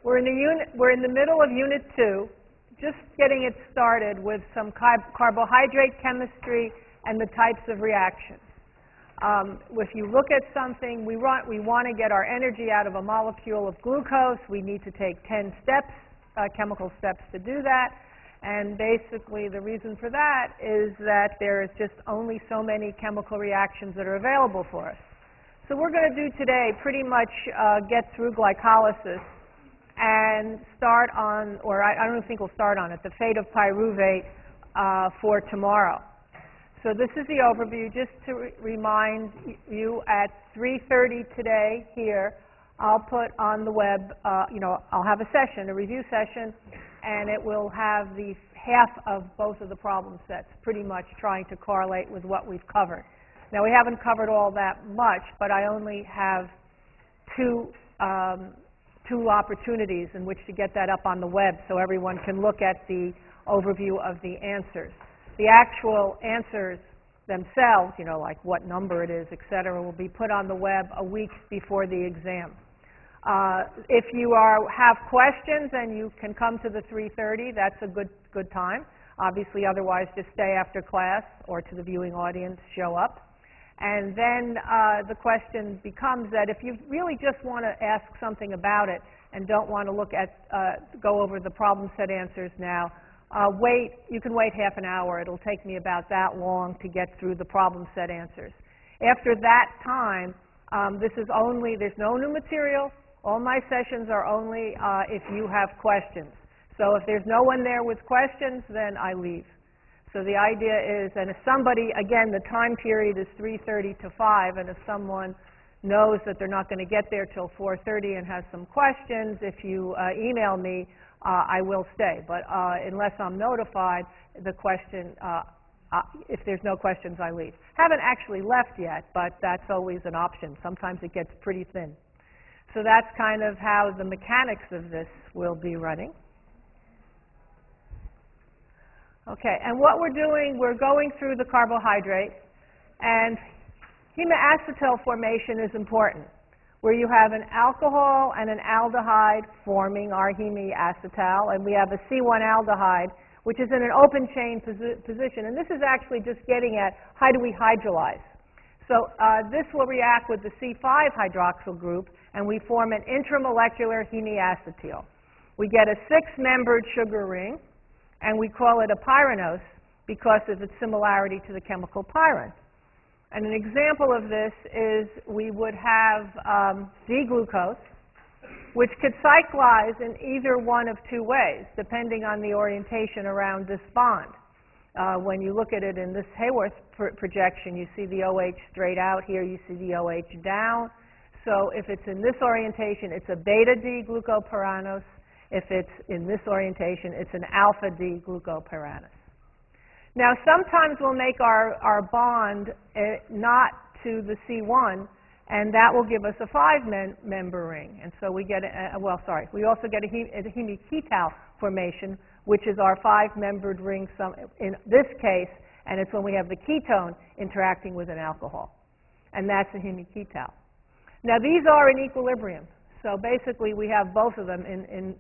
We're in the middle of Unit 2, just getting it started with some carbohydrate chemistry and the types of reactions. If you look at something, we want to get our energy out of a molecule of glucose. We need to take 10 steps, chemical steps to do that. And basically the reason for that is that there is just only so many chemical reactions that are available for us. So we're going to do today pretty much get through glycolysis and start on, or I don't think we'll start on it, the fate of pyruvate for tomorrow. So this is the overview. Just to remind you, at 3:30 today here, I'll put on the web, I'll have a session, a review session, and it will have the half of both of the problem sets, pretty much trying to correlate with what we've covered. Now, we haven't covered all that much, but I only have two opportunities in which to get that up on the web so everyone can look at the overview of the answers. The actual answers themselves, like what number it is, etc., will be put on the web a week before the exam. If you have questions and you can come to the 3:30, that's a good time. Obviously, otherwise, just stay after class or to the viewing audience, show up. And then the question becomes that if you really just want to ask something about it and don't want to go over the problem set answers now, you can wait half an hour. It'll take me about that long to get through the problem set answers. After that time, there's no new material. All my sessions are only if you have questions. So if there's no one there with questions, then I leave. So the idea is, and if somebody, again, the time period is 3:30 to 5, and if someone knows that they're not going to get there till 4:30 and has some questions, if you email me, I will stay. But unless I'm notified, if there's no questions, I leave. Haven't actually left yet, but that's always an option. Sometimes it gets pretty thin. So that's kind of how the mechanics of this will be running. Okay, and what we're doing, we're going through the carbohydrate, and hemiacetal formation is important, where you have an alcohol and an aldehyde forming our hemiacetal, and we have a C1 aldehyde, which is in an open chain position. And this is actually just getting at how do we hydrolyze. So this will react with the C5 hydroxyl group, and we form an intramolecular hemiacetal. We get a 6-membered sugar ring, and we call it a pyranose because of its similarity to the chemical pyrin. And an example of this is we would have D-glucose, which could cyclize in either one of two ways, depending on the orientation around this bond. When you look at it in this Hayworth projection, you see the OH straight out. Here you see the OH down. So if it's in this orientation, it's a beta D-glucopyranose. If it's in this orientation, it's an alpha D-glucopyranose. Now, sometimes we'll make our bond not to the C1, and that will give us a 5-member ring. And so we get, we also get a hemiketal formation, which is our 5-membered ring in this case, and it's when we have the ketone interacting with an alcohol. And that's a hemiketal. Now, these are in equilibrium. So basically, we have both of them in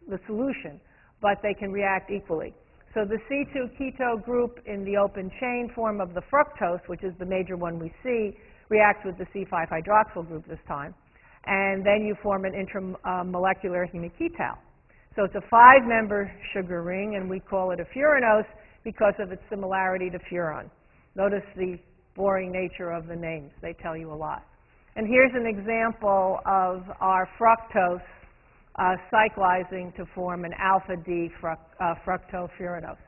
the solution, but they can react equally. So the C2 keto group in the open chain form of the fructose, which is the major one we see, reacts with the C5 hydroxyl group this time. And then you form an intramolecular hemiketal. So it's a 5-member sugar ring, and we call it a furanose because of its similarity to furan. Notice the boring nature of the names. They tell you a lot. And here's an example of our fructose cyclizing to form an alpha D fructofuranose.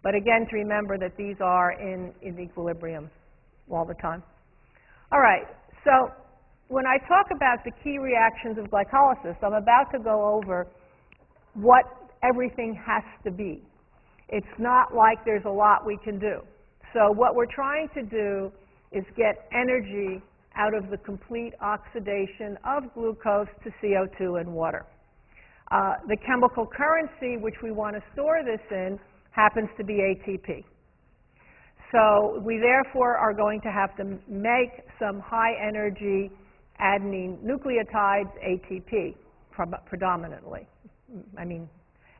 But again, to remember that these are in equilibrium all the time. All right, so when I talk about the key reactions of glycolysis, I'm about to go over what everything has to be. It's not like there's a lot we can do. So what we're trying to do is get energy out of the complete oxidation of glucose to CO2 and water. The chemical currency which we want to store this in happens to be ATP. So we therefore are going to have to make some high energy adenine nucleotides, ATP, predominantly. I mean,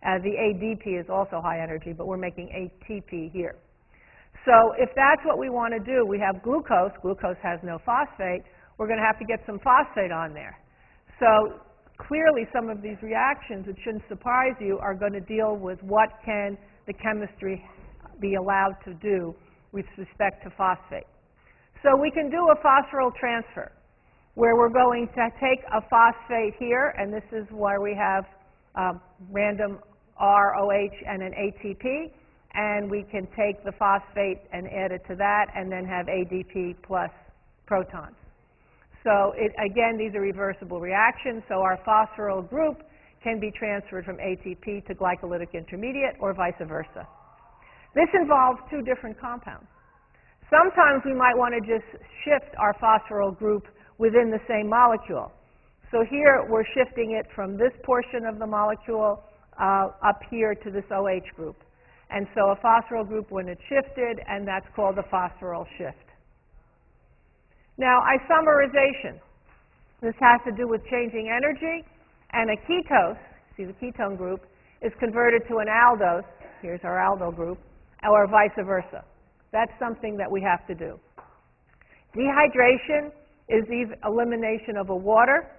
the ADP is also high energy, but we're making ATP here. So if that's what we want to do, we have glucose. Glucose has no phosphate. We're going to have to get some phosphate on there. So clearly some of these reactions, it shouldn't surprise you, are going to deal with what can the chemistry be allowed to do with respect to phosphate. So we can do a phosphoryl transfer, where we're going to take a phosphate here, and this is where we have random ROH and an ATP, and we can take the phosphate and add it to that, and then have ADP plus protons. So again, these are reversible reactions, so our phosphoryl group can be transferred from ATP to glycolytic intermediate, or vice versa. This involves two different compounds. Sometimes we might want to just shift our phosphoryl group within the same molecule. So here we're shifting it from this portion of the molecule up here to this OH group. And so a phosphoryl group, when it's shifted, and that's called a phosphoryl shift. Now, isomerization. This has to do with changing energy, and a ketose, see the ketone group, is converted to an aldose, here's our aldyl group, or vice versa. That's something that we have to do. Dehydration is the elimination of a water.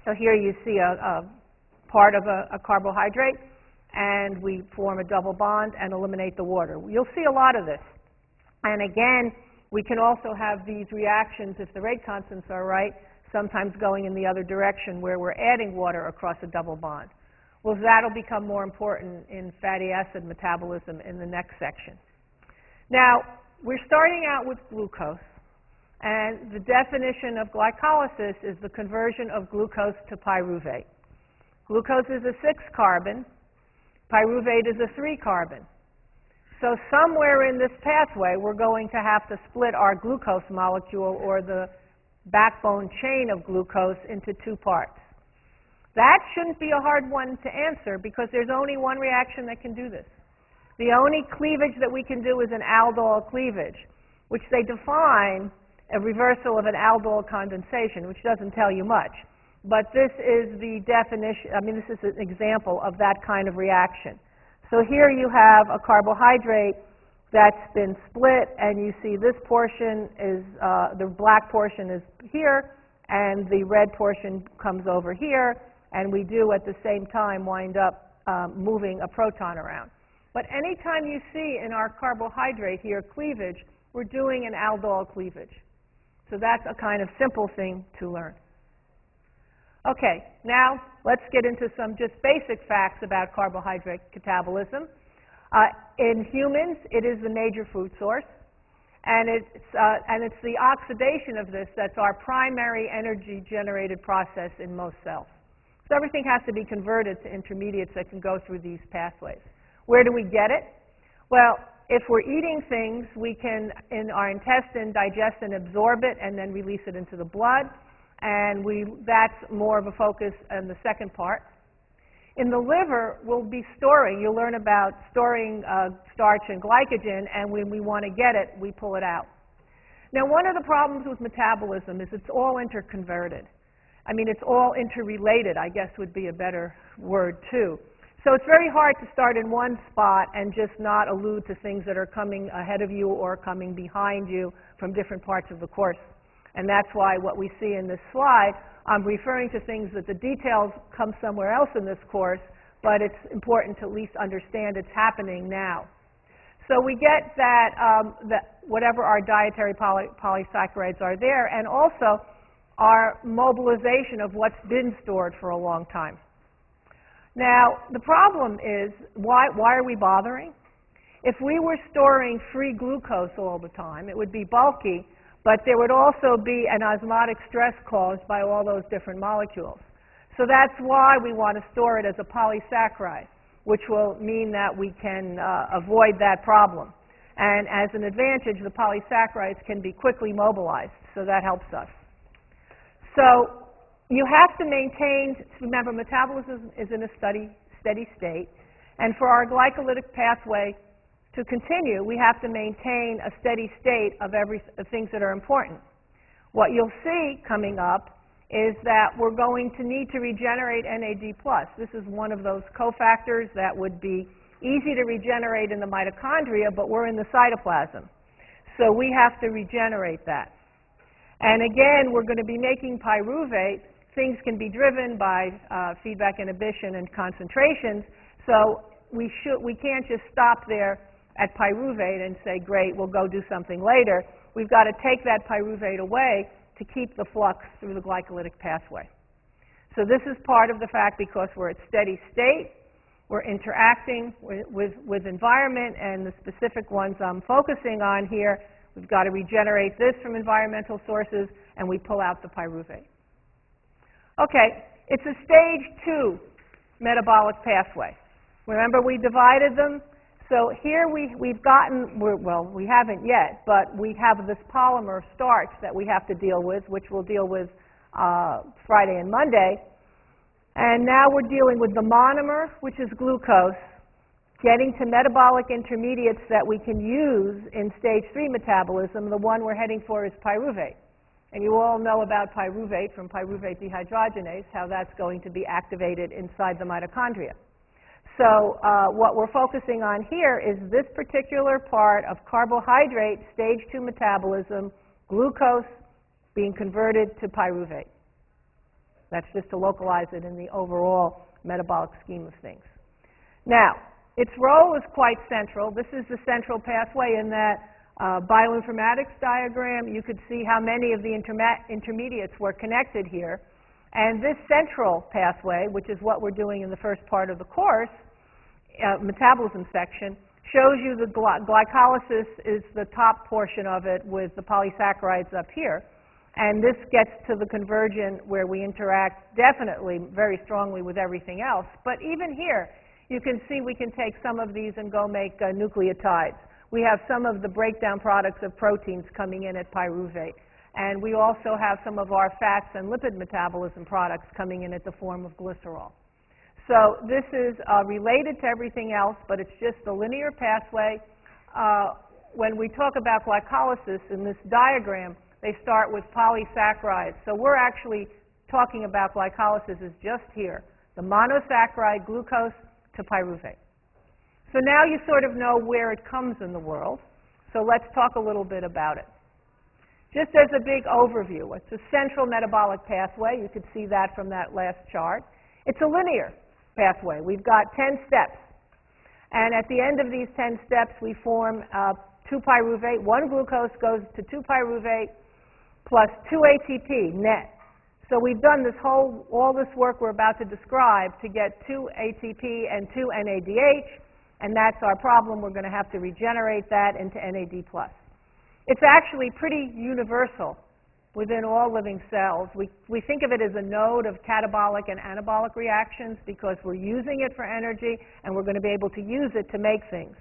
So here you see a part of a carbohydrate, and we form a double bond and eliminate the water. You'll see a lot of this. And again, we can also have these reactions, if the rate constants are right, sometimes going in the other direction where we're adding water across a double bond. Well, that'll become more important in fatty acid metabolism in the next section. Now, we're starting out with glucose, and the definition of glycolysis is the conversion of glucose to pyruvate. Glucose is a 6-carbon, pyruvate is a 3-carbon. So somewhere in this pathway, we're going to have to split our glucose molecule, or the backbone chain of glucose, into two parts. That shouldn't be a hard one to answer, because there's only one reaction that can do this. The only cleavage that we can do is an aldol cleavage, which they define a reversal of an aldol condensation, which doesn't tell you much. But this is the definition, this is an example of that kind of reaction. So here you have a carbohydrate that's been split, and you see this portion is, the black portion is here, and the red portion comes over here, and we do at the same time wind up moving a proton around. But anytime you see in our carbohydrate here cleavage, we're doing an aldol cleavage. So that's a kind of simple thing to learn. Okay, now let's get into some just basic facts about carbohydrate catabolism. In humans, it is the major food source, and it's the oxidation of this that's our primary energy generated process in most cells. So everything has to be converted to intermediates that can go through these pathways. Where do we get it? Well, if we're eating things, we can, in our intestine, digest and absorb it and then release it into the blood. And that's more of a focus in the second part. In the liver, we'll be storing. You'll learn about storing starch and glycogen, and when we want to get it, we pull it out. Now, one of the problems with metabolism is it's all interconverted. It's all interrelated, I guess would be a better word, too. So it's very hard to start in one spot and just not allude to things that are coming ahead of you or coming behind you from different parts of the course. And that's why what we see in this slide, I'm referring to things that the details come somewhere else in this course, but it's important to at least understand it's happening now. So we get that whatever our dietary polysaccharides are there, and also our mobilization of what's been stored for a long time. Now, the problem is, why are we bothering? If we were storing free glucose all the time, it would be bulky, but there would also be an osmotic stress caused by all those different molecules. So that's why we want to store it as a polysaccharide, which will mean that we can avoid that problem. And as an advantage, the polysaccharides can be quickly mobilized, so that helps us. So you have to maintain, remember, metabolism is in a steady state, and for our glycolytic pathway to continue, we have to maintain a steady state of things that are important. What you'll see coming up is that we're going to need to regenerate NAD+. This is one of those cofactors that would be easy to regenerate in the mitochondria, but we're in the cytoplasm. So we have to regenerate that. And again, we're going to be making pyruvate. Things can be driven by feedback inhibition and concentrations, so we can't just stop there at pyruvate and say, great, we'll go do something later. We've got to take that pyruvate away to keep the flux through the glycolytic pathway. So this is part of the fact, because we're at steady state, we're interacting with environment, and the specific ones I'm focusing on here, we've got to regenerate this from environmental sources, and we pull out the pyruvate. Okay, it's a stage 2 metabolic pathway. Remember, we divided them. So here we've gotten, well, we haven't yet, but we have this polymer starch that we have to deal with, which we'll deal with Friday and Monday. And now we're dealing with the monomer, which is glucose, getting to metabolic intermediates that we can use in stage 3 metabolism. The one we're heading for is pyruvate. And you all know about pyruvate from pyruvate dehydrogenase, how that's going to be activated inside the mitochondria. So what we're focusing on here is this particular part of carbohydrate stage 2 metabolism, glucose being converted to pyruvate. That's just to localize it in the overall metabolic scheme of things. Now, its role is quite central. This is the central pathway in that bioinformatics diagram. You could see how many of the intermediates were connected here. And this central pathway, which is what we're doing in the first part of the course, metabolism section, shows you the glycolysis is the top portion of it with the polysaccharides up here. And this gets to the conversion where we interact definitely very strongly with everything else. But even here, you can see we can take some of these and go make nucleotides. We have some of the breakdown products of proteins coming in at pyruvate. And we also have some of our fats and lipid metabolism products coming in at the form of glycerol. So this is related to everything else, but it's just a linear pathway. When we talk about glycolysis in this diagram, they start with polysaccharides. So we're actually talking about glycolysis is just here, the monosaccharide glucose to pyruvate. So now you sort of know where it comes in the world. So let's talk a little bit about it. Just as a big overview, it's a central metabolic pathway. You could see that from that last chart. It's a linear pathway. We've got 10 steps. And at the end of these 10 steps, we form 2-pyruvate. 1 glucose goes to 2-pyruvate plus 2 ATP net. So we've done this all this work we're about to describe to get 2 ATP and 2 NADH, and that's our problem. We're going to have to regenerate that into NAD+. It's actually pretty universal within all living cells. We think of it as a node of catabolic and anabolic reactions because we're using it for energy, and we're going to be able to use it to make things.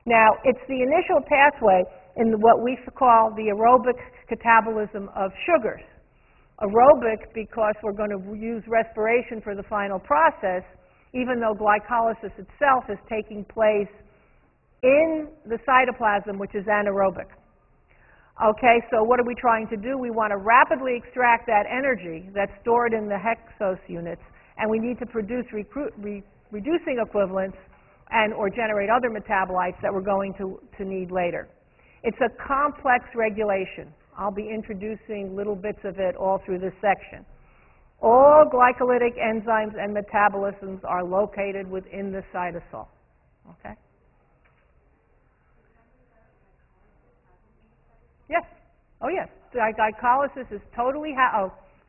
Now, it's the initial pathway in what we call the aerobic catabolism of sugars. Aerobic because we're going to use respiration for the final process, even though glycolysis itself is taking place in the cytoplasm, which is anaerobic. Okay, so what are we trying to do? We want to rapidly extract that energy that's stored in the hexose units, and we need to produce reducing equivalents and or generate other metabolites that we're going to need later. It's a complex regulation. I'll be introducing little bits of it all through this section. All glycolytic enzymes and metabolisms are located within the cytosol. Okay? Yes. Oh, yes. Glycolysis is totally,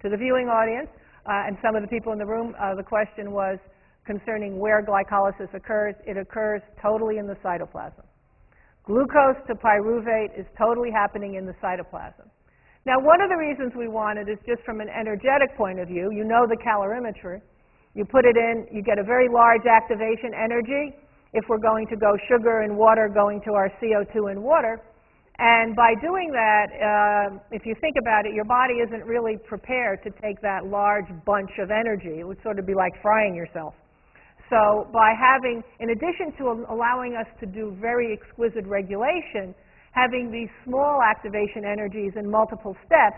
to the viewing audience and some of the people in the room, the question was concerning where glycolysis occurs. It occurs totally in the cytoplasm. Glucose to pyruvate is totally happening in the cytoplasm. Now, one of the reasons we want it is just from an energetic point of view. You know the calorimetry. You put it in, you get a very large activation energy if we're going to go sugar and water going to our CO2 and water. And by doing that, if you think about it, your body isn't really prepared to take that large bunch of energy. It would sort of be like frying yourself. So by having, in addition to allowing us to do very exquisite regulation, having these small activation energies in multiple steps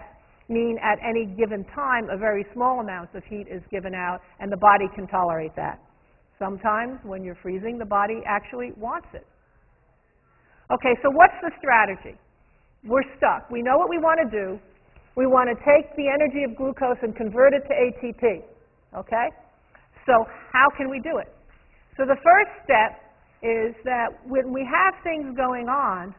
mean at any given time a very small amount of heat is given out and the body can tolerate that. Sometimes when you're freezing, the body actually wants it. Okay, so what's the strategy? We're stuck. We know what we want to do. We want to take the energy of glucose and convert it to ATP. Okay? So how can we do it? So the first step is that when we have things going on,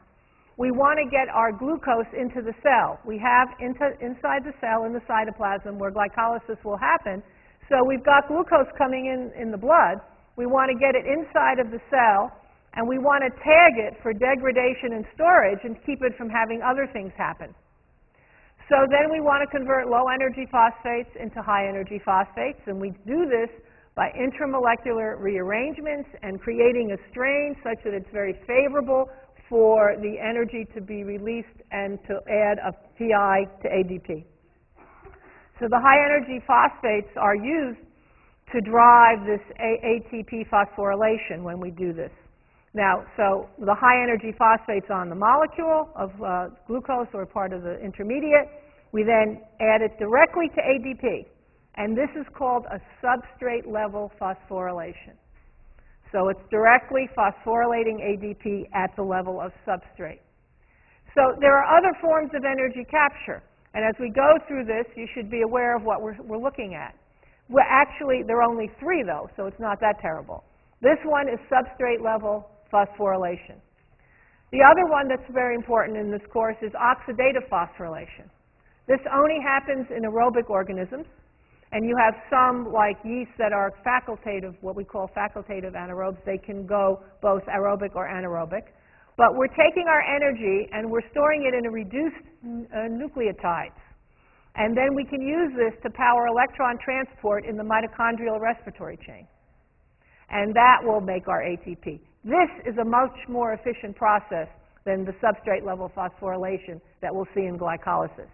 we want to get our glucose into the cell. We have inside the cell, in the cytoplasm, where glycolysis will happen. So we've got glucose coming in the blood. We want to get it inside of the cell, and we want to tag it for degradation and storage and keep it from having other things happen. So then we want to convert low-energy phosphates into high-energy phosphates, and we do this by intramolecular rearrangements and creating a strain such that it's very favorable for the energy to be released and to add a PI to ADP. So the high-energy phosphates are used to drive this ATP phosphorylation when we do this. Now, so the high-energy phosphates on the molecule of glucose or part of the intermediate, we then add it directly to ADP. And this is called a substrate-level phosphorylation. So it's directly phosphorylating ADP at the level of substrate. So there are other forms of energy capture. And as we go through this, you should be aware of what we're looking at. Actually, there are only three, though, so it's not that terrible. This one is substrate-level phosphorylation. The other one that's very important in this course is oxidative phosphorylation. This only happens in aerobic organisms, and you have some, like yeast, that are facultative, what we call facultative anaerobes. They can go both aerobic or anaerobic. But we're taking our energy and we're storing it in a reduced nucleotides. And then we can use this to power electron transport in the mitochondrial respiratory chain. And that will make our ATP. This is a much more efficient process than the substrate-level phosphorylation that we'll see in glycolysis.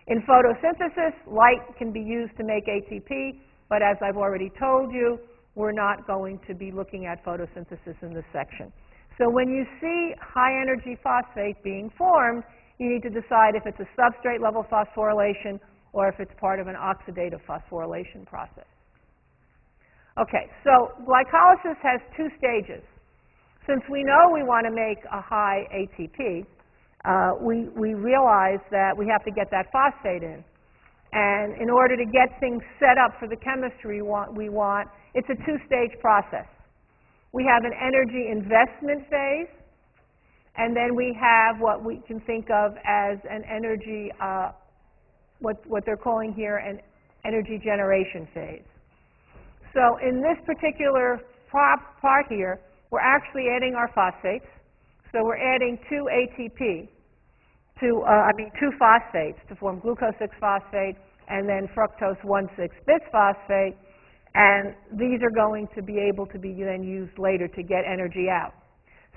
In photosynthesis, light can be used to make ATP, but as I've already told you, we're not going to be looking at photosynthesis in this section. So when you see high-energy phosphate being formed, you need to decide if it's a substrate-level phosphorylation or if it's part of an oxidative phosphorylation process. Okay, so glycolysis has two stages. Since we know we want to make a high ATP, we realize that we have to get that phosphate in. And in order to get things set up for the chemistry we want, it's a two-stage process. We have an energy investment phase, and then we have what we can think of as an energy, what they're calling here an energy generation phase. So in this particular part here, we're actually adding our phosphates. So we're adding 2 ATP, two phosphates to form glucose 6-phosphate and then fructose 1,6-bisphosphate. And these are going to be able to be then used later to get energy out.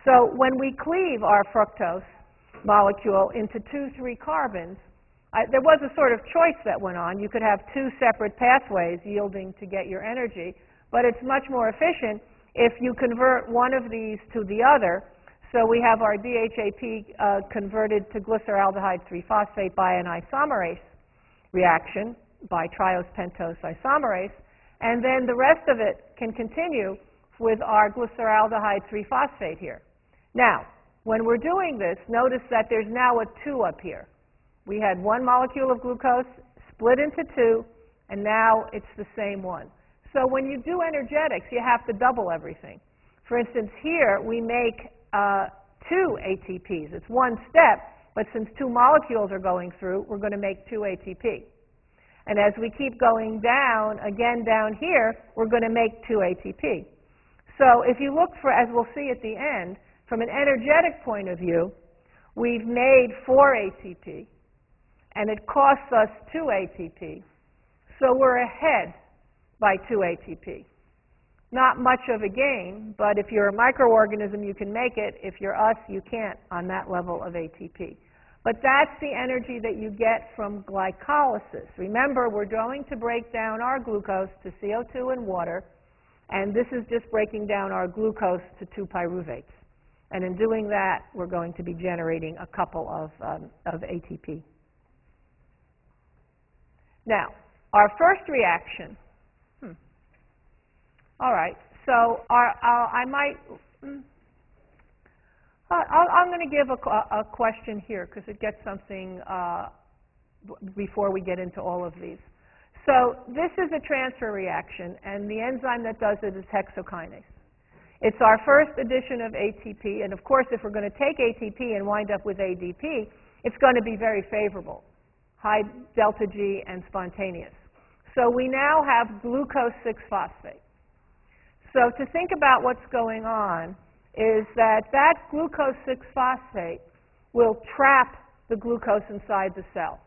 So when we cleave our fructose molecule into 2,3 carbons, there was a sort of choice that went on. You could have 2 separate pathways yielding to get your energy, but it's much more efficient if you convert one of these to the other. So we have our DHAP converted to glyceraldehyde 3-phosphate by an isomerase reaction, by triose pentose isomerase, and then the rest of it can continue with our glyceraldehyde 3-phosphate here. Now, when we're doing this, notice that there's now a 2 up here. We had 1 molecule of glucose split into 2, and now it's the same one. So when you do energetics, you have to double everything. For instance, here we make 2 ATPs. It's one step, but since 2 molecules are going through, we're going to make 2 ATP. And as we keep going down, again down here, we're going to make 2 ATP. So if you look for, as we'll see at the end, from an energetic point of view, we've made 4 ATP, and it costs us 2 ATP. So we're ahead by 2 ATP. Not much of a gain, but if you're a microorganism, you can make it. If you're us, you can't on that level of ATP. But that's the energy that you get from glycolysis. Remember, we're going to break down our glucose to CO2 and water, and this is just breaking down our glucose to 2-pyruvates. And in doing that, we're going to be generating a couple of ATP. Now, our first reaction, all right, so I'm going to give a question here because it gets something before we get into all of these. So this is a transfer reaction, and the enzyme that does it is hexokinase. It's our first addition of ATP, and of course, if we're going to take ATP and wind up with ADP, it's going to be very favorable, high delta G and spontaneous. So we now have glucose 6-phosphate. So to think about what's going on is that glucose 6-phosphate will trap the glucose inside the cell.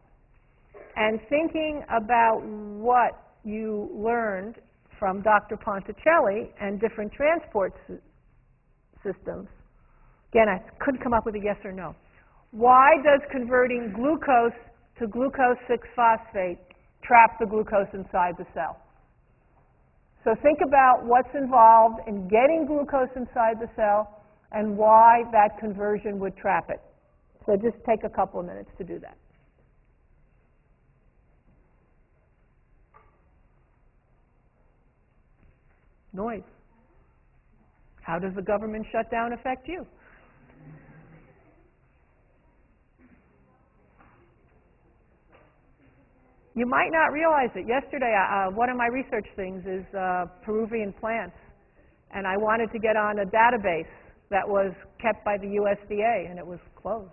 And thinking about what you learned from Dr. Ponticelli and different transport systems, again, I couldn't come up with a yes or no. Why does converting glucose to glucose 6-phosphate trap the glucose inside the cell? So think about what's involved in getting glucose inside the cell and why that conversion would trap it. So just take a couple of minutes to do that. Noise. How does the government shutdown affect you? You might not realize it. Yesterday, one of my research things is Peruvian plants, and I wanted to get on a database that was kept by the USDA, and it was closed.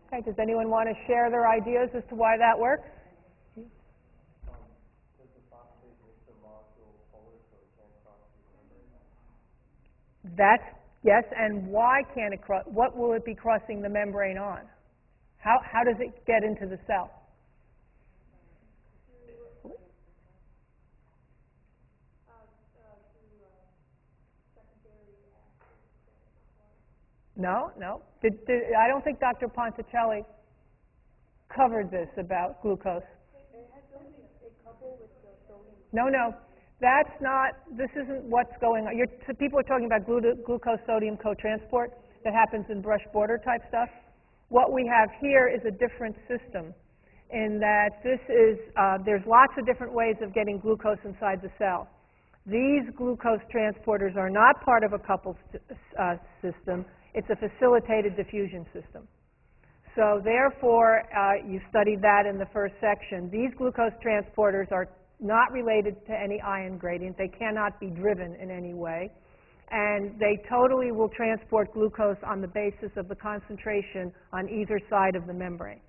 Okay, does anyone want to share their ideas as to why that works? That's, yes, and why can't it cross? What will it be crossing the membrane on? How does it get into the cell? No. I don't think Dr. Ponticelli covered this about glucose. No. That's not, this isn't what's going on. People are talking about glucose-sodium cotransport that happens in brush border type stuff. What we have here is a different system in that this is, there's lots of different ways of getting glucose inside the cell. These glucose transporters are not part of a coupled system. It's a facilitated diffusion system. So therefore, you studied that in the first section. These glucose transporters are not related to any ion gradient. They cannot be driven in any way. And they totally will transport glucose on the basis of the concentration on either side of the membrane.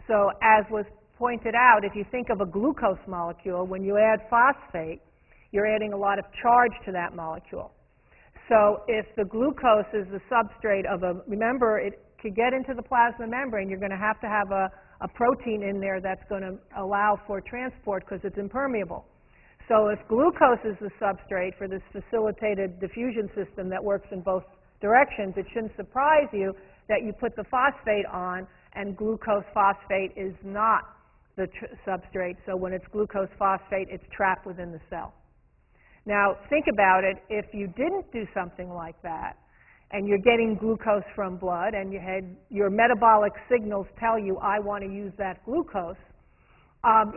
So as was pointed out, if you think of a glucose molecule, when you add phosphate, you're adding a lot of charge to that molecule. So if the glucose is the substrate of a, remember, to get into the plasma membrane, you're going to have a protein in there that's going to allow for transport because it's impermeable. So if glucose is the substrate for this facilitated diffusion system that works in both directions, it shouldn't surprise you that you put the phosphate on and glucose phosphate is not the substrate. So when it's glucose phosphate, it's trapped within the cell. Now, think about it. If you didn't do something like that, and you're getting glucose from blood, and your metabolic signals tell you, I want to use that glucose,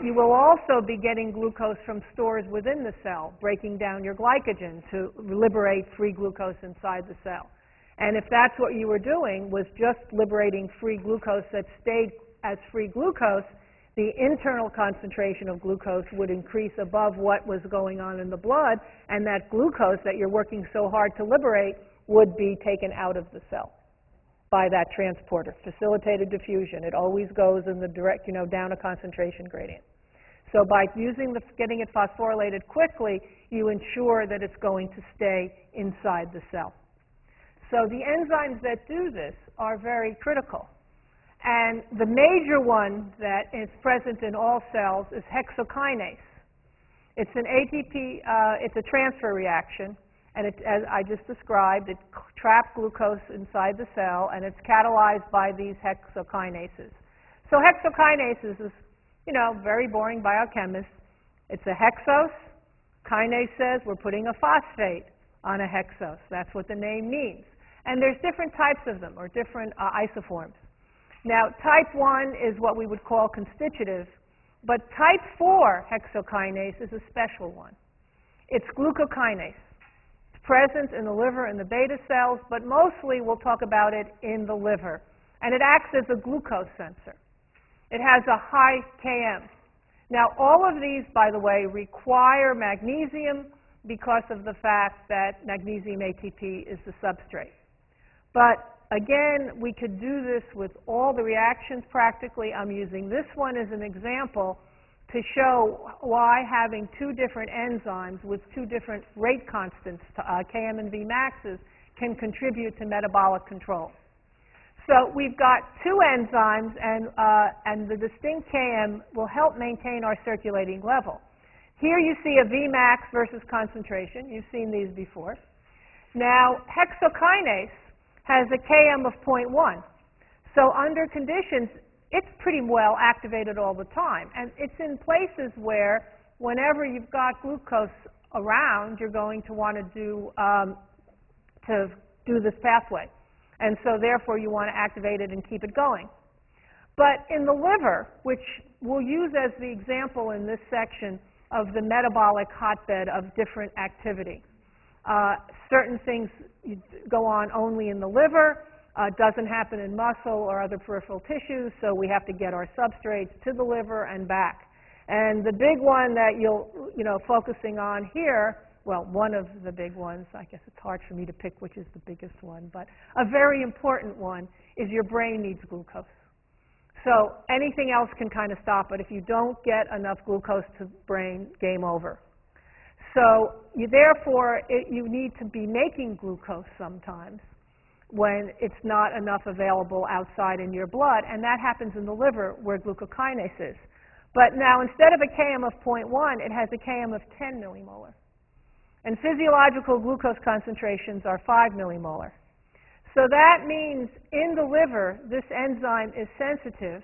you will also be getting glucose from stores within the cell, breaking down your glycogen to liberate free glucose inside the cell. And if that's what you were doing, was just liberating free glucose that stayed as free glucose, the internal concentration of glucose would increase above what was going on in the blood, and that glucose that you're working so hard to liberate would be taken out of the cell by that transporter. Facilitated diffusion. It always goes in the direct, down a concentration gradient. So by getting it phosphorylated quickly, you ensure that it's going to stay inside the cell. So the enzymes that do this are very critical. And the major one that is present in all cells is hexokinase. It's an ATP, it's a transfer reaction, and as I just described, it traps glucose inside the cell, and it's catalyzed by these hexokinases. So hexokinases is, very boring biochemist. It's a hexose. Kinase says we're putting a phosphate on a hexose. That's what the name means. And there's different types of them, or different isoforms. Now, type 1 is what we would call constitutive, but type 4 hexokinase is a special one. It's glucokinase. It's present in the liver and the beta cells, but mostly we'll talk about it in the liver. And it acts as a glucose sensor. It has a high Km. Now, all of these, by the way, require magnesium because of the fact that magnesium ATP is the substrate. But again, we could do this with all the reactions practically. I'm using this one as an example to show why having two different enzymes with two different rate constants, Km and Vmaxes, can contribute to metabolic control. So we've got two enzymes, and the distinct Km will help maintain our circulating level. Here you see a Vmax versus concentration. You've seen these before. Now, hexokinase has a Km of 0.1. So under conditions, it's pretty well activated all the time. And it's in places where whenever you've got glucose around, you're going to want to do this pathway. And so therefore you want to activate it and keep it going. But in the liver, which we'll use as the example in this section of the metabolic hotbed of different activity, certain things go on only in the liver, doesn't happen in muscle or other peripheral tissues, so we have to get our substrates to the liver and back. And the big one that focusing on here, well, one of the big ones, I guess it's hard for me to pick which is the biggest one, but a very important one is your brain needs glucose. So anything else can kind of stop it. If you don't get enough glucose to the brain, game over. So you need to be making glucose sometimes when it's not enough available outside in your blood, and that happens in the liver where glucokinase is. But now instead of a Km of 0.1, it has a Km of 10 millimolar. And physiological glucose concentrations are 5 millimolar. So that means in the liver, this enzyme is sensitive,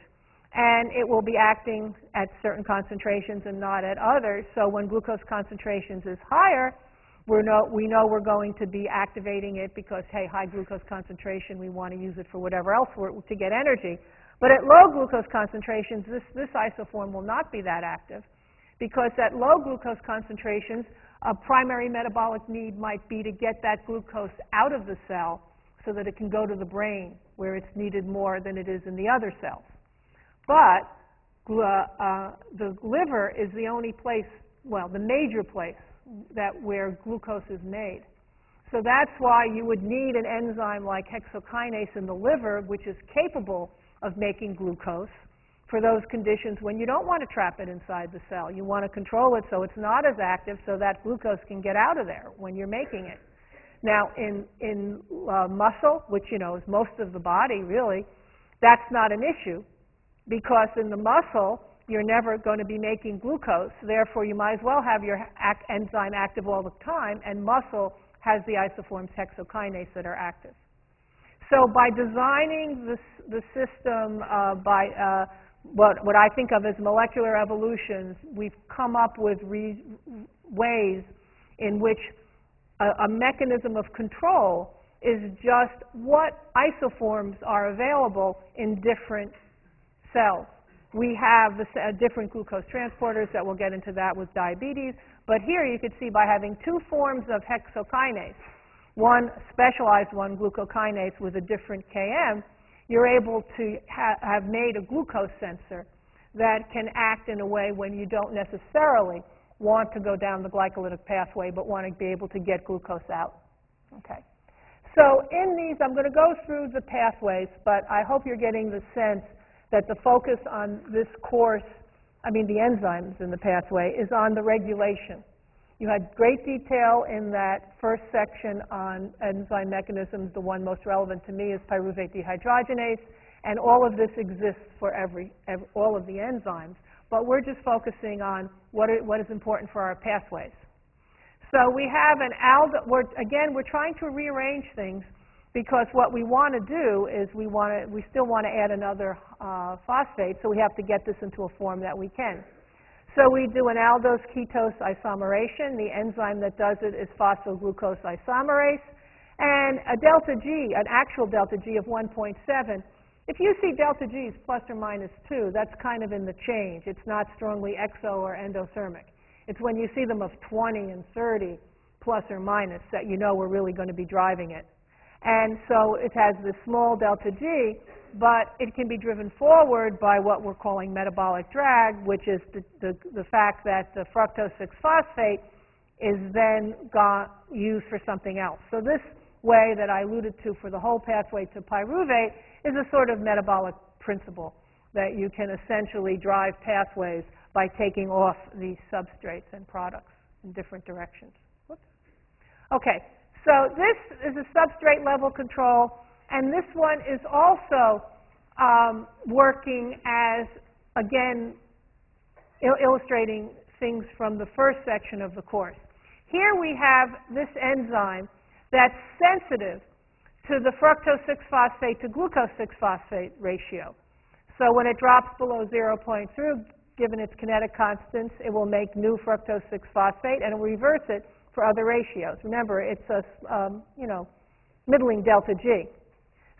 and it will be acting at certain concentrations and not at others. So when glucose concentrations is higher, we know we're going to be activating it because, hey, high glucose concentration, we want to use it for whatever else to get energy. But at low glucose concentrations, this isoform will not be that active, because at low glucose concentrations, a primary metabolic need might be to get that glucose out of the cell so that it can go to the brain where it's needed more than it is in the other cells. But the liver is the only place, well, the major place where glucose is made. So that's why you would need an enzyme like hexokinase in the liver, which is capable of making glucose for those conditions when you don't want to trap it inside the cell. You want to control it so it's not as active so that glucose can get out of there when you're making it. Now, in muscle, which, is most of the body, really, that's not an issue, because in the muscle, you're never going to be making glucose. Therefore, you might as well have your enzyme active all the time, and muscle has the isoforms hexokinase that are active. So by designing the system what I think of as molecular evolutions, we've come up with ways in which a mechanism of control is just what isoforms are available in different cells. We have different glucose transporters that we'll get into that with diabetes, but here you can see by having two forms of hexokinase, one specialized one, glucokinase, with a different Km, you're able to have made a glucose sensor that can act in a way when you don't necessarily want to go down the glycolytic pathway but want to be able to get glucose out. Okay. So in these, I'm going to go through the pathways, but I hope you're getting the sense that the focus on this course, the enzymes in the pathway, is on the regulation. You had great detail in that first section on enzyme mechanisms. The one most relevant to me is pyruvate dehydrogenase, and all of this exists for all of the enzymes. But we're just focusing on what is important for our pathways. So we have an again, we're trying to rearrange things because what we want to do is we still want to add another phosphate, so we have to get this into a form that we can. So we do an aldose ketose isomerization. The enzyme that does it is phosphoglucose isomerase. And a delta G, an actual delta G of 1.7, if you see delta G's plus or minus 2, that's kind of in the change. It's not strongly exo or endothermic. It's when you see them of 20 and 30 plus or minus that you know we're really going to be driving it. And so it has this small delta G, but it can be driven forward by what we're calling metabolic drag, which is the fact that the fructose 6-phosphate is then used for something else. So this way that I alluded to for the whole pathway to pyruvate is a sort of metabolic principle that you can essentially drive pathways by taking off these substrates and products in different directions. Whoops. Okay, so this is a substrate level control, and this one is also working as, again, illustrating things from the first section of the course. Here we have this enzyme that's sensitive to the fructose 6-phosphate to glucose 6-phosphate ratio. So when it drops below 0.3, given its kinetic constants, it will make new fructose 6-phosphate, and it will reverse it for other ratios. Remember, it's a middling delta G.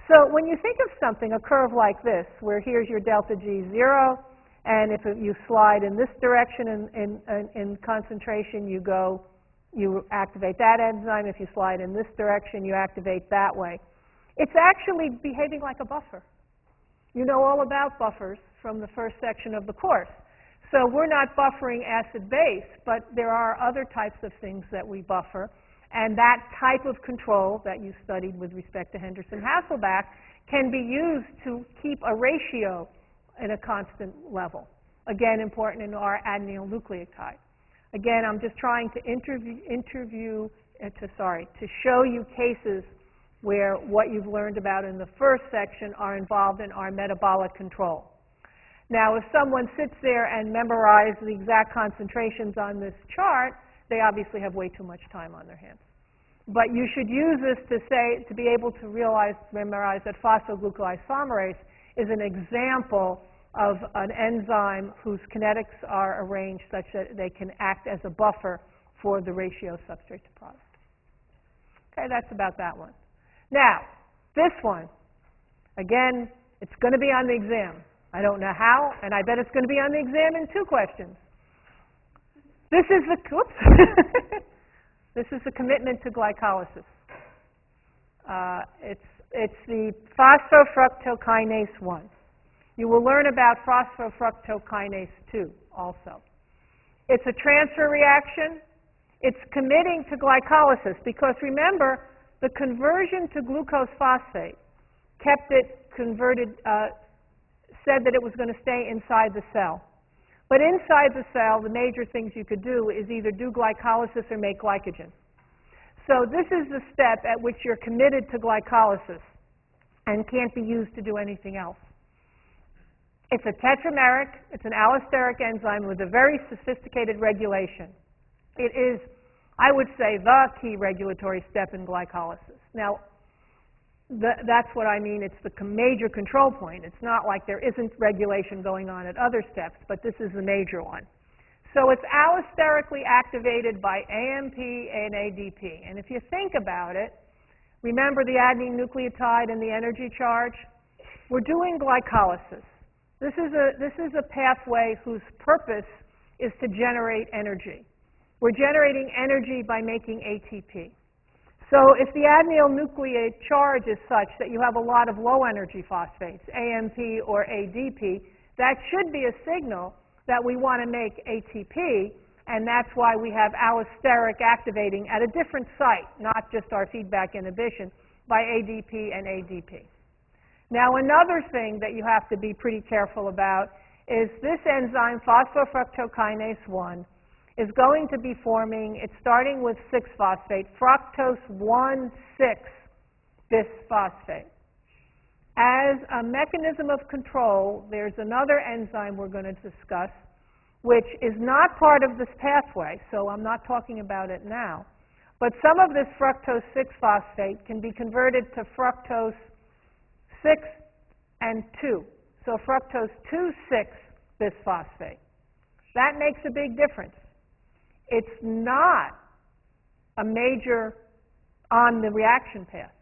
So when you think of something, a curve like this, where here's your delta G 0, and if you slide in this direction in concentration, you activate that enzyme. If you slide in this direction, you activate that way. It's actually behaving like a buffer. You know all about buffers from the first section of the course. So we're not buffering acid-base, but there are other types of things that we buffer. And that type of control that you studied with respect to Henderson-Hasselbalch can be used to keep a ratio at a constant level. Again, important in our adenyl nucleotide. Again, I'm just trying to to show you cases where what you've learned about in the first section are involved in our metabolic control. Now, if someone sits there and memorizes the exact concentrations on this chart, they obviously have way too much time on their hands. But you should use this to be able to memorize that phosphoglucoisomerase is an example of an enzyme whose kinetics are arranged such that they can act as a buffer for the ratio substrate to product. Okay, that's about that one. Now, this one, again, it's going to be on the exam. I don't know how, and I bet it's going to be on the exam in 2 questions. This is the, this is the commitment to glycolysis. It's the phosphofructokinase 1. You will learn about phosphofructokinase 2 also. It's a transfer reaction. It's committing to glycolysis because remember, the conversion to glucose phosphate kept it converted, said that it was going to stay inside the cell. But inside the cell, the major things you could do is either do glycolysis or make glycogen. So this is the step at which you're committed to glycolysis and can't be used to do anything else. It's a tetrameric, it's an allosteric enzyme with a very sophisticated regulation. It is, I would say, the key regulatory step in glycolysis. Now, that's what I mean, it's the major control point. It's not like there isn't regulation going on at other steps, but this is the major one. So it's allosterically activated by AMP and ADP. And if you think about it, Remember the adenine nucleotide and the energy charge? We're doing glycolysis. This is a pathway whose purpose is to generate energy. We're generating energy by making ATP. So if the adenyl nucleate charge is such that you have a lot of low energy phosphates, AMP or ADP, that should be a signal that we want to make ATP, and that's why we have allosteric activating at a different site, not just our feedback inhibition, by ADP and ADP. Now another thing that you have to be pretty careful about is this enzyme, phosphofructokinase 1, is going to be forming, it's starting with 6-phosphate, fructose 1,6-bisphosphate. As a mechanism of control, there's another enzyme we're going to discuss, which is not part of this pathway, so I'm not talking about it now. But some of this fructose 6-phosphate can be converted to fructose 6 and 2. So fructose 2,6-bisphosphate. That makes a big difference. It's not a major on the reaction path.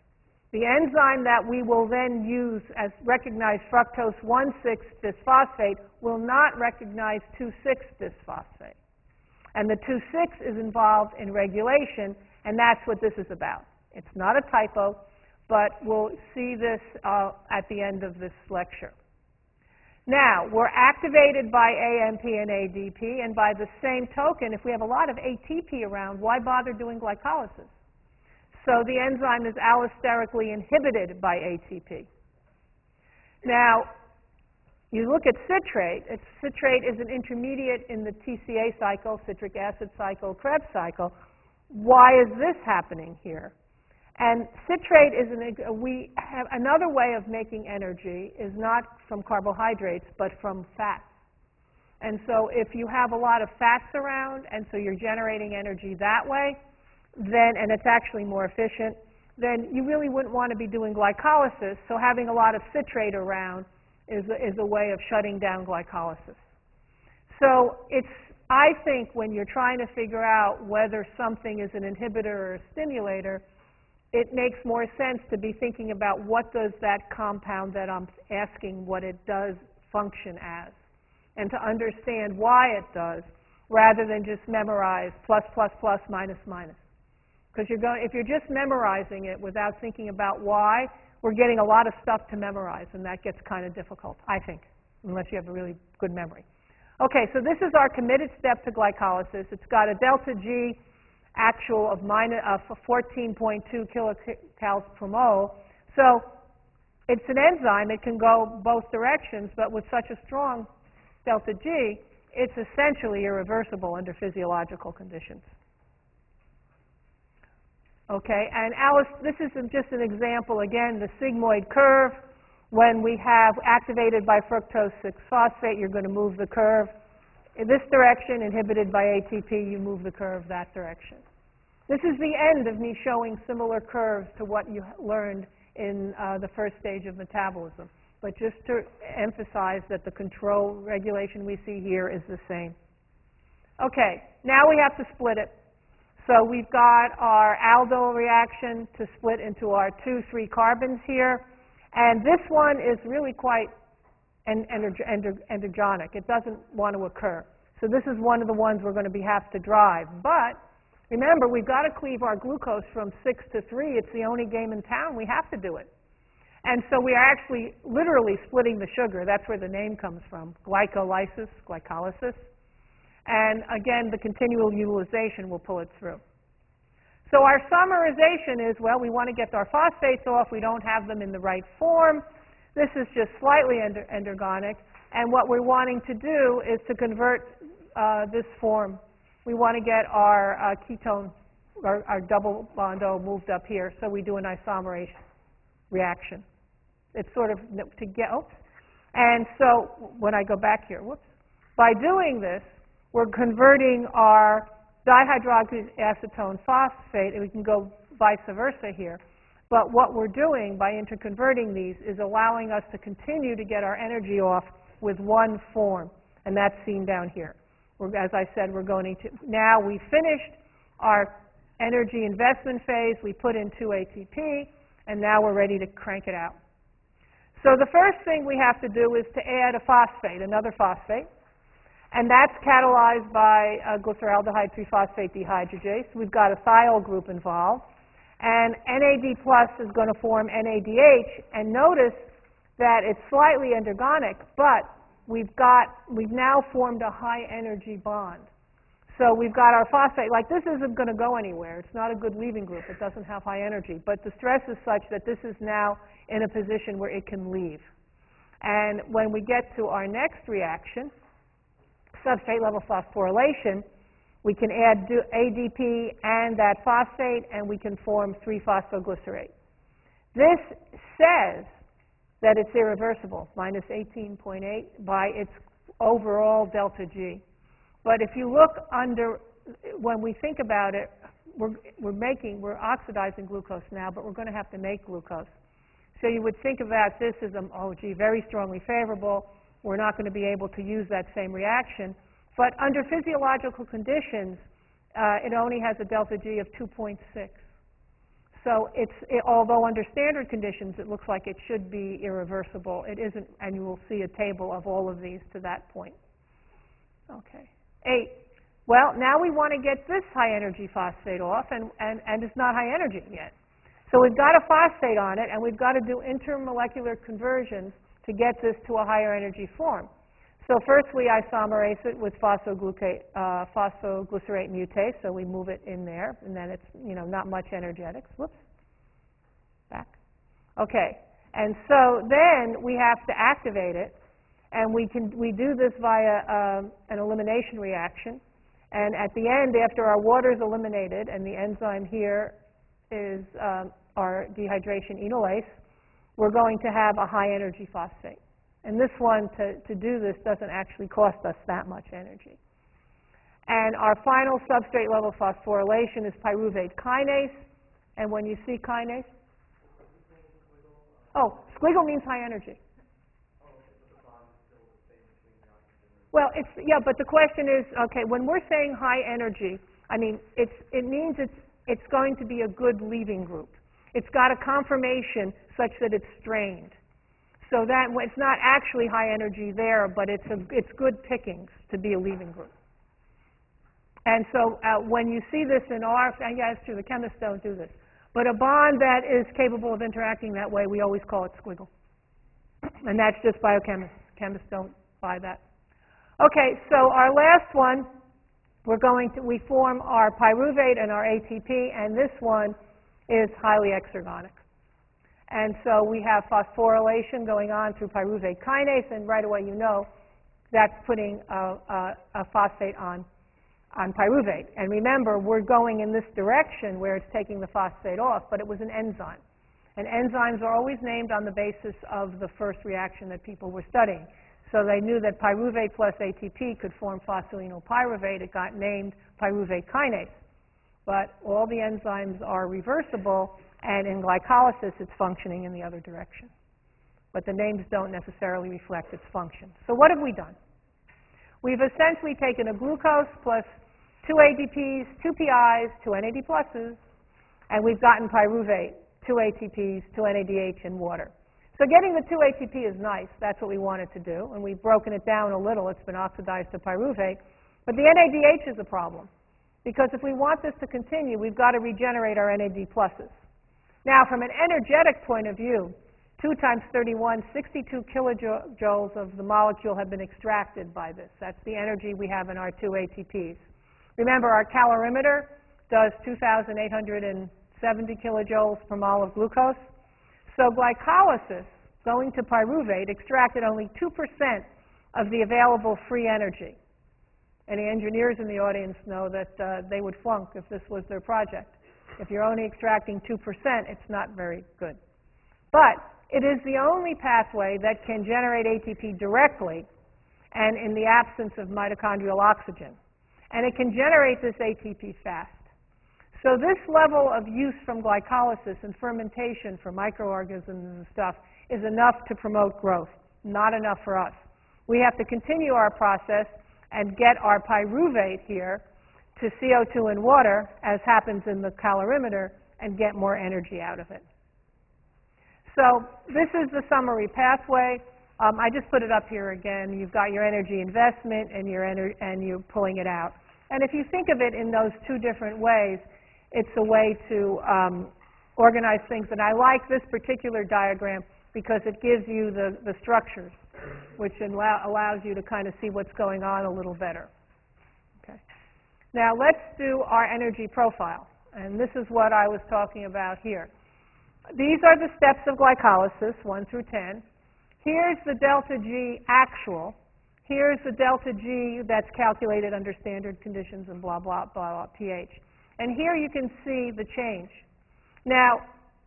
The enzyme that we will then use as recognize fructose 1,6-bisphosphate will not recognize 2,6-bisphosphate. And the 2,6 is involved in regulation, and that's what this is about. It's not a typo, but we'll see this at the end of this lecture. Now, we're activated by AMP and ADP, and by the same token, if we have a lot of ATP around, why bother doing glycolysis? So the enzyme is allosterically inhibited by ATP. Now, you look at citrate. Citrate is an intermediate in the TCA cycle, citric acid cycle, Krebs cycle. Why is this happening here? And citrate is we have another way of making energy is not from carbohydrates, but from fats. And so if you have a lot of fats around, and so you're generating energy that way, then, and it's actually more efficient, then you really wouldn't want to be doing glycolysis. So having a lot of citrate around is a way of shutting down glycolysis. So it's, I think, when you're trying to figure out whether something is an inhibitor or a stimulator, it makes more sense to be thinking about what does that compound that I'm asking what it does function as, and to understand why it does, rather than just memorize plus, plus, plus, minus, minus. Because if you're just memorizing it without thinking about why, we're getting a lot of stuff to memorize, and that gets kind of difficult, I think, unless you have a really good memory. Okay, so this is our committed step to glycolysis. It's got a delta G actual of 14.2 kilocals per mole. So it's an enzyme. It can go both directions, but with such a strong delta G, it's essentially irreversible under physiological conditions. Okay, and this is just an example, again, the sigmoid curve. When we have activated by fructose 6-phosphate, you're going to move the curve in this direction. Inhibited by ATP, you move the curve that direction. This is the end of me showing similar curves to what you learned in the first stage of metabolism. But just to emphasize that the control regulation we see here is the same. Okay, now we have to split it. So we've got our aldol reaction to split into our 2,3 carbons here. And this one is really quite endogenic. It doesn't want to occur. So this is one of the ones we're going to have to drive. But remember, we've got to cleave our glucose from 6 to 3. It's the only game in town. We have to do it. And so we are actually literally splitting the sugar. That's where the name comes from, glycolysis, glycolysis. And again, the continual utilization will pull it through. So our summarization is, well, we want to get our phosphates off. We don't have them in the right form. This is just slightly endergonic. And what we're wanting to do is to convert this form. We want to get our ketone, our double bond O moved up here, so we do an isomerase reaction. It's sort of to get, oops. And so when I go back here, whoops, by doing this, we're converting our dihydroxyacetone phosphate, and we can go vice versa here. But what we're doing by interconverting these is allowing us to continue to get our energy off with one form, and that's seen down here. As I said, we're going to, now we've finished our energy investment phase, we put in 2 ATP, and now we're ready to crank it out. So the first thing we have to do is to add a phosphate, another phosphate, and that's catalyzed by glyceraldehyde 3-phosphate dehydrogenase. We've got a thiol group involved, and NAD plus is going to form NADH, and notice that it's slightly endergonic, but we've now formed a high energy bond. So we've got our phosphate, like this isn't going to go anywhere. It's not a good leaving group. It doesn't have high energy. But the stress is such that this is now in a position where it can leave. And when we get to our next reaction, substrate level phosphorylation, we can add ADP and that phosphate, and we can form 3-phosphoglycerate. This says that it's irreversible, minus 18.8 by its overall delta G. But if you look under, when we think about it, we're oxidizing glucose now, but we're going to have to make glucose. So you would think about this as, very strongly favorable. We're not going to be able to use that same reaction. But under physiological conditions, it only has a delta G of 2.6. So although under standard conditions it looks like it should be irreversible, it isn't, and you will see a table of all of these to that point. Okay. 8. Well, now we want to get this high energy phosphate off, and it's not high energy yet. So we've got a phosphate on it, and we've got to do intermolecular conversions to get this to a higher energy form. So first we isomerase it with phosphoglycerate mutase, so we move it in there, and then it's, not much energetics. Whoops. Back. Okay. And so then we have to activate it, and we do this via an elimination reaction. And at the end, after our water is eliminated, and the enzyme here is our dehydration enolase, we're going to have a high energy phosphate. And this one, to do this, doesn't actually cost us that much energy. And our final substrate level phosphorylation is pyruvate kinase. And when you see kinase, squiggle means high energy. Well, but the question is, okay, when we're saying high energy, I mean, it means it's going to be a good leaving group. It's got a conformation such that it's strained. So that it's not actually high energy there, but it's good pickings to be a leaving group. And so when you see this in it's true, the chemists don't do this, but a bond that is capable of interacting that way, we always call it squiggle. And that's just biochemists. Chemists don't buy that. Okay, so our last one, we form our pyruvate and our ATP, and this one is highly exergonic. And so we have phosphorylation going on through pyruvate kinase, and right away that's putting a phosphate on pyruvate. And remember, we're going in this direction where it's taking the phosphate off, but it was an enzyme. And enzymes are always named on the basis of the first reaction that people were studying. So they knew that pyruvate plus ATP could form phosphoenolpyruvate. It got named pyruvate kinase. But all the enzymes are reversible, and in glycolysis it's functioning in the other direction. But the names don't necessarily reflect its function. So what have we done? We've essentially taken a glucose plus 2 ADPs, 2 PIs, 2 NAD pluses, and we've gotten pyruvate, 2 ATPs, 2 NADH, and water. So getting the 2 ATP is nice. That's what we wanted to do. And we've broken it down a little. It's been oxidized to pyruvate. But the NADH is a problem. Because if we want this to continue, we've got to regenerate our NAD pluses. Now, from an energetic point of view, 2 times 31, 62 kilojoules of the molecule have been extracted by this. That's the energy we have in our 2 ATPs. Remember, our calorimeter does 2,870 kilojoules per mole of glucose. So glycolysis, going to pyruvate, extracted only 2% of the available free energy. Any engineers in the audience know that they would flunk if this was their project. If you're only extracting 2%, it's not very good. But it is the only pathway that can generate ATP directly and in the absence of mitochondrial oxygen. And it can generate this ATP fast. So this level of use from glycolysis and fermentation for microorganisms and stuff is enough to promote growth, not enough for us. We have to continue our process and get our pyruvate here to CO2 and water, as happens in the calorimeter, and get more energy out of it. So this is the summary pathway. I just put it up here again. You've got your energy investment and you're pulling it out. And if you think of it in those two different ways, it's a way to organize things. And I like this particular diagram because it gives you the structures, which allows you to kind of see what's going on a little better. Okay. Now let's do our energy profile. And this is what I was talking about here. These are the steps of glycolysis, 1 through 10. Here's the delta G actual. Here's the delta G that's calculated under standard conditions and blah, blah, blah, blah, pH. And here you can see the change. Now,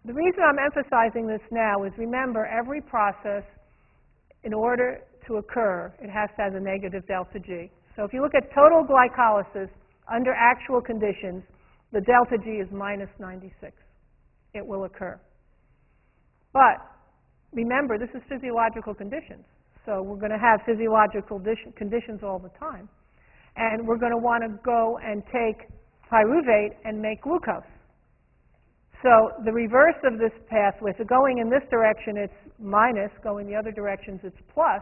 the reason I'm emphasizing this now is, remember, every process, in order to occur, it has to have a negative delta G. So if you look at total glycolysis under actual conditions, the delta G is minus 96. It will occur. But remember, this is physiological conditions. So we're going to have physiological conditions all the time. And we're going to want to go and take pyruvate and make glucose. So the reverse of this pathway, so going in this direction it's minus, going the other directions it's plus.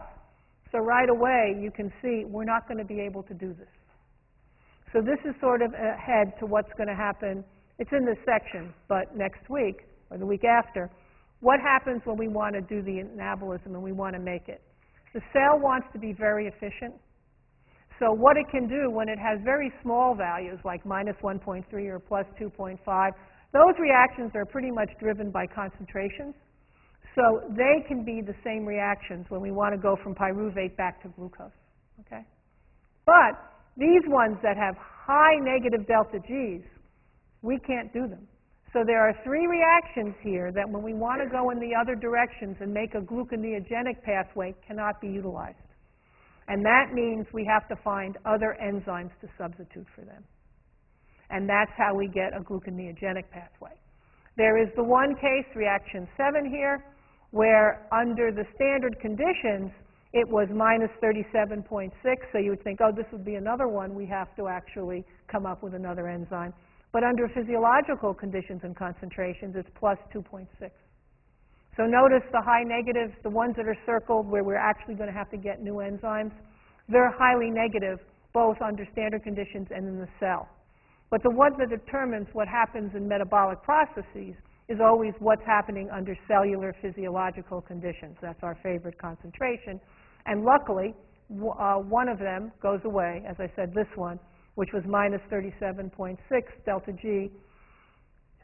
So right away you can see we're not going to be able to do this. So this is sort of ahead to what's going to happen. It's in this section, but next week or the week after. What happens when we want to do the anabolism and we want to make it? The cell wants to be very efficient. So what it can do when it has very small values like minus 1.3 or plus 2.5, those reactions are pretty much driven by concentrations. So they can be the same reactions when we want to go from pyruvate back to glucose. Okay? But these ones that have high negative delta Gs, we can't do them. So there are 3 reactions here that when we want to go in the other directions and make a gluconeogenic pathway cannot be utilized. And that means we have to find other enzymes to substitute for them. And that's how we get a gluconeogenic pathway. There is the one case, reaction 7 here, where under the standard conditions it was minus 37.6, so you would think, oh, this would be another one. We have to actually come up with another enzyme. But under physiological conditions and concentrations, it's plus 2.6. So notice the high negatives, the ones that are circled where we're actually going to have to get new enzymes, they're highly negative both under standard conditions and in the cell. But the one that determines what happens in metabolic processes is always what's happening under cellular physiological conditions. That's our favorite concentration. And luckily, one of them goes away, as I said, this one, which was minus 37.6 delta G.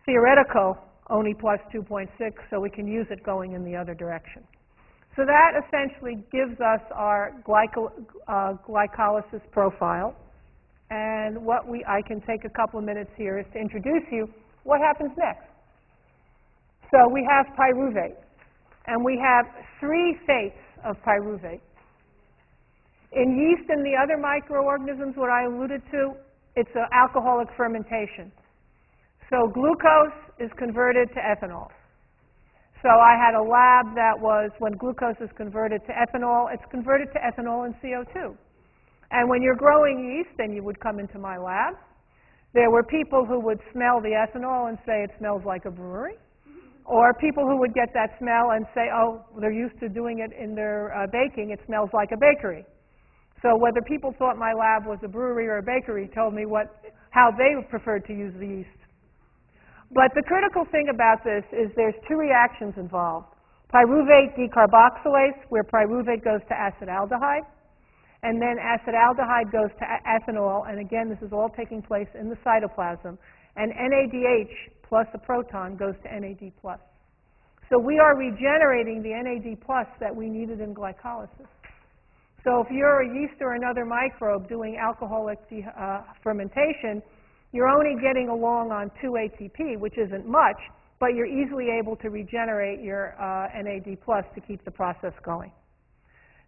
Theoretical, only plus 2.6, so we can use it going in the other direction. So that essentially gives us our glycolysis profile. And what I can take a couple of minutes here is to introduce you what happens next. So we have pyruvate, and we have 3 fates of pyruvate. In yeast and the other microorganisms, what I alluded to, it's an alcoholic fermentation. So glucose is converted to ethanol. So I had a lab that was, when glucose is converted to ethanol, it's converted to ethanol and CO2. And when you're growing yeast, and you would come into my lab, there were people who would smell the ethanol and say it smells like a brewery, or people who would get that smell and say, oh, they're used to doing it in their baking, it smells like a bakery. So whether people thought my lab was a brewery or a bakery told me how they preferred to use the yeast. But the critical thing about this is there's 2 reactions involved. Pyruvate decarboxylase, where pyruvate goes to acetaldehyde, and then acetaldehyde goes to ethanol, and again, this is all taking place in the cytoplasm, and NADH plus a proton goes to NAD+. So we are regenerating the NAD+ that we needed in glycolysis. So if you're a yeast or another microbe doing alcoholic fermentation, you're only getting along on 2 ATP, which isn't much, but you're easily able to regenerate your NAD+ to keep the process going.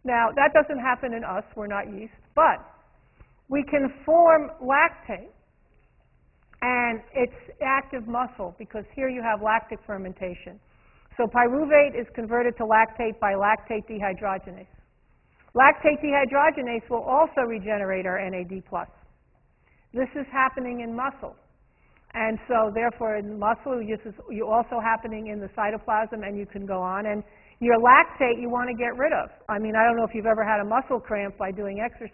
Now, that doesn't happen in us. We're not yeast. But we can form lactate, and it's active muscle, because here you have lactic fermentation. So pyruvate is converted to lactate by lactate dehydrogenase. Lactate dehydrogenase will also regenerate our NAD+. This is happening in muscle. And so therefore in muscle, you're also happening in the cytoplasm, and you can go on. And your lactate you want to get rid of. I mean, I don't know if you've ever had a muscle cramp by doing exercise.